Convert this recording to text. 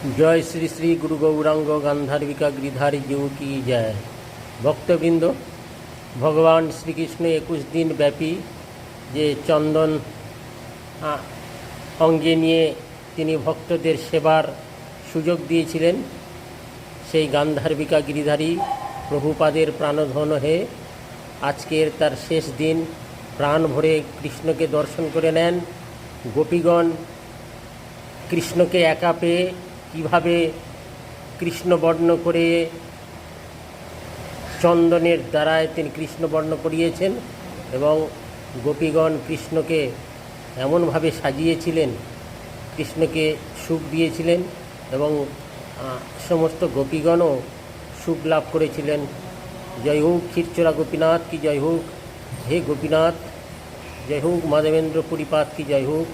জয় শ্রী শ্রী গুরু গৌরাঙ্গ গান্ধার্বিকা গিরিধারী জিউ কি জয়। ভক্তবৃন্দ, ভগবান শ্রীকৃষ্ণ 21 দিন ব্যাপী যে চন্দন অঙ্গে নিয়ে তিনি ভক্তদের সেবার সুযোগ দিয়েছিলেন, সেই গান্ধার্বিকা গিরিধারী প্রভুপাদের প্রাণধন হয়ে আজকের তার শেষ দিন প্রাণ ভরে কৃষ্ণকে দর্শন করে নেন। গোপীগণ কৃষ্ণকে একা পেয়ে কীভাবে কৃষ্ণবর্ণ করে চন্দনের দ্বারায় তিনি কৃষ্ণবর্ণ করিয়েছেন এবং গোপীগণ কৃষ্ণকে এমনভাবে সাজিয়েছিলেন, কৃষ্ণকে সুখ দিয়েছিলেন এবং সমস্ত গোপীগণও সুখ লাভ করেছিলেন। জয় হোক ক্ষীরচোরা গোপীনাথ কি জয় হোক, হে গোপীনাথ জয় হোক, মাধবেন্দ্র পুরীপাত কি জয় হোক।